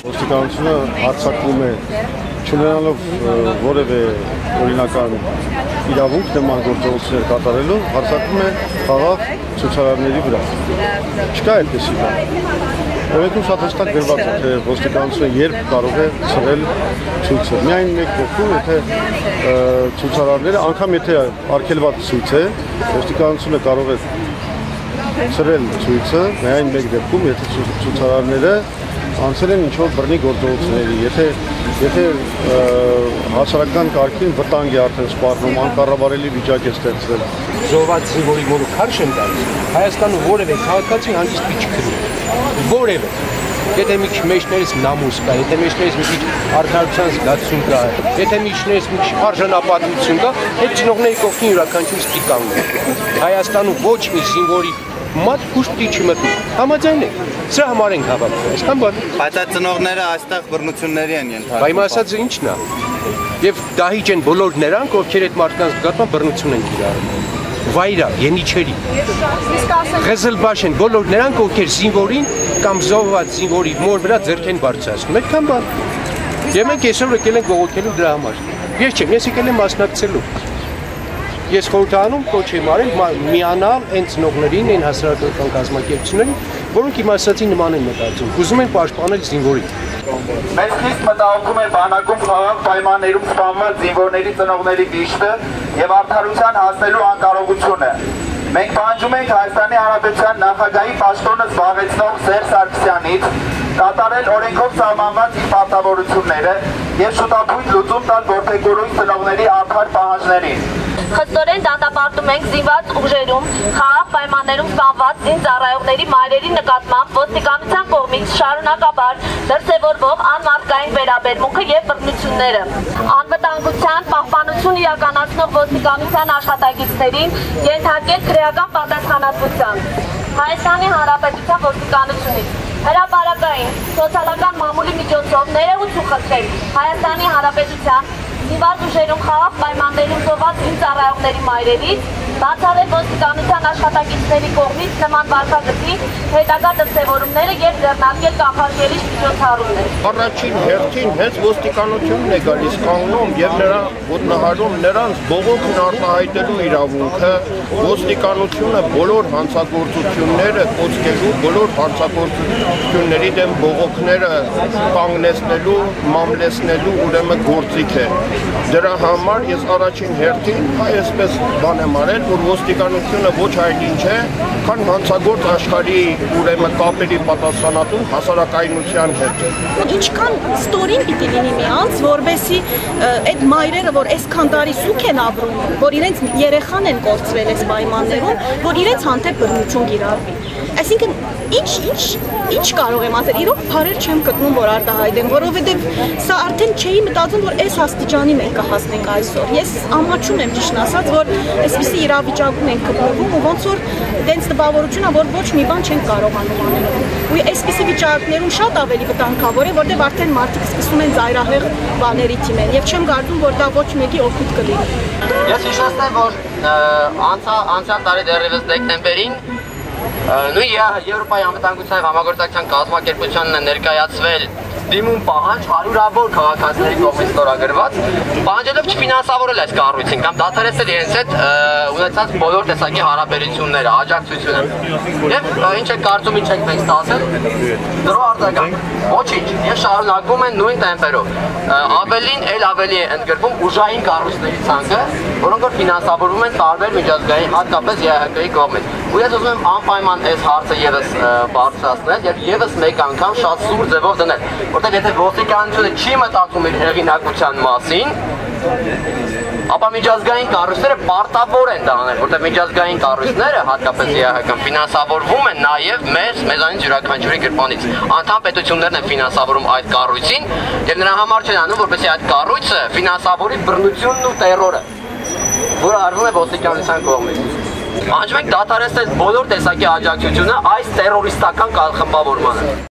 Ոստիկանությունը հարձակվում է չունենալով որևէ օրինական իրավունք նման գործողություններ կատարելու, հարձակվում է խաղաղ ցուցարարների վրա։ Չկա այդպիսի բան։ Օրենքում շատ հստակ գրված է, թե ոստիկանությունը երբ կարող է ցրել ցույցը։ Միայն մեկ դեպքում, եթե ցուցարարները, անգամ եթե արգելված ցույց է, ոստիկանությունը կարող է ցրել ցույցը, միայն մեկ դեպքում, եթե ցուցարարները անցել են ինչ-որ բռնի գործողությունների, եթե հասարակական կարգին վտանգ է արդեն սպառնում, անկառավարելի վիճակ է ստեղծվել։ Զոհված զինվորի մորու քարշ են տալիս, Հայաստանում որևէ քաղաքացի հանգիստ չի քնի, որևէ։ Եթե մի քիչ մեջներս նամուս կա, եթե մեջներս մի քիչ արդարության զգացում կա, եթե մեջներս մի քիչ արժանապատվություն կա, այդ ծնողների կողքին յուրաքանչյուրս պիտի կանգնի։ Հայաստանում ոչ մի զինվորի մատ կուշտ պիտի չմտնի։ Համաձայն եք։ Սրա համար ենք հավաքվել, այսքան բան։ Բայց այդ ծնողները այստեղ բռնությունների են ենթարկվում։ Բայց ասածը ի՞նչն է։ Եվ դահիճ են բոլոր նրանք, ովքեր այդ մարդկանց նկատմամբ բռնություն են կիրառում։ Վայրա, Ենիչերի, Ղեզելբաշ են բոլոր նրանք, ովքեր զինվորին կամ զոհված զինվորի մոր վրա ձեռք են բարձրացնում, այդքան բան։ Եվ մենք այսօր եկել ենք բողոքելու դրա համար։ Ես չեմ, ես եկել եմ մասնակցելու։ Ես խորհրդանում կոչ եմ արել միանալ այն ծնողներին, այն հասարակական կազմակերպություններին, որոնք իմ ասածի նման են մտածում, ուզում են պաշտպանել զինվորին։ Մեզ խիստ մտահոգում է բանակում խաղաղ պայմաններում սպանված զինվորների ծնողների վիշտը և արդարության հասնելու անկարողությունը։ Մենք պահանջում ենք Հայաստանի Հանրապետության նախագահի պաշտոնը զբաղեցնող Սերժ Սարգսյանից կատարել օրենքով սահմանված իր պարտավորությունները և շուտապույտ լուծում տալ որդեգորույս ծնողների արդար պահանջներին։ Խստորեն դատապարտում ենք զինված ուժերում խաղաղ պայմաններում սպանված զինծառայողների մայրերի նկատմամբ ոստիկանության կողմից շարունակաբար դրսևորվող անմարդկային վերաբերմունքը և բռնությունները։ Անվտանգության պահպանություն իրականացնող ոստիկանության աշխատակիցներին ենթարկել քրեական պատասխանատվության։ Հայաստանի Հանրապետության ոստիկանությունից հրապարակային սոցիալական մամուլի միջոցով ներողություն խնդրել Հայաստանի Հանրապետության զինված ուժերում խաղաղ պայմաններում զոհված զինծառայողների մայրերից, բացառել ոստիկանության աշխատակիցների կողմից նման վարքագծի հետագա դրսևորումները և ձեռնարկել կանխարգելիչ միջոցառումներ։ Առաջին հերթին հենց ոստիկանությունն է գալիս կանգնում և ոտնահարում նրանց բողոքն արտահայտելու իրավունքը, ոստիկանությունը բոլոր հանցագործությունները կոչելու, բոլոր հանցագործությունների դեմ բողոքները կանգնեցնելու, մամլեցնելու ուրեմն գործիք է։ Դրա համար ես առաջին հերթին այսպես բան եմ արել, որ ոստիկանությունը ոչ այլ ինչ է, քան հանցագործ աշխարհի ուրեմն կապերի պատասխանատու հասարակայնության հետ։ Ինչքան ստորին պիտի լինի մի անձ, որովհետեւ այդ մայրերը, որ այսքան տարի սուք են ապրում, որ իրենց երեխան են կորցրել այս պայմաններում, որ իրենց հանդեպ բռնություն կիրառվի։ Այսինքն ինչ կարող եմ ասել, իրոք բարեր չեմ գտնում, որ արտահայտեմ, որովհետև սա արդեն չէի մտածում, որ այս աստիճանի մենք կհասնենք այսօր։ Ես ամաչում եմ ճիշտ ասած, որ այսպիսի իրավիճակում ենք գտնվում ու ոնց որ դենց տպավորություն է, որ ոչ մի բան չենք կարողանում անել։ Ու այսպիսի վիճակներում շատ ավելի վտանգավոր է, որտեղ արդեն մարդիկ սկսում են ծայրահեղ բաների թիմել եւ չեմ կարծում, որ դա ոչ մեկի օգուտ կլինի։ Ես հիշեցնեմ, որ անցյալ տարի դեռևս դեկտեմբերին նույն Եվրոպայի անվտանգության համագործակցության կազմակերպությանն է ներկայացվել դիմում պահանջ հարյուրավոր քաղաքացիների կողմից ստորագրված, պահանջելով չֆինանսավորել այս կառույցին կամ դադարեցնել իրենց հետ ունեցած բոլոր տեսակի հարաբերությունները, աջակցությունը։ Եվ ինչ եք կարծում, ինչ եք մենք ստացել։ Դրո արձագանք։ Ոչինչ, եւ շարունակվում են նույն տեմպերով։ Ավելին էլ ավելի է ընդգրկվում ուժային կառույցների ցանկը, որոնք որ ֆինանսավորվում են տարբեր միջազգային, հատկապես ԵԱՀԿ-ի կողմից։ Ու ես ուզում եմ անպայման այս հարցը եւս բարձրացնել եւ եւս մեկ անգամ շատ սուր ձևով դնել, որտեղ եթե ոստիկանությունը չի մտածում իր հեղինակության մասին, ապա միջազգային կառույցները պարտավոր են դա անել, որտեղ միջազգային կառույցները, հատկապես ԵԱՀԿ-ն, ֆինանսավորվում են նաեւ մեզանից յուրաքանչյուրի գրպանից։ Անդամ պետություններն են ֆինանսավորում այդ կառույցին եւ նրա համար չեն անում, որպեսզի այդ կառույցը ֆինանսավորի բռնությունն ու տերորը, որը արվում է ոստիկանության կողմից։ Պահանջում ենք դադարեցնել բոլոր տեսակի աջակցությունը այս տերորիստական կազմավորմանը։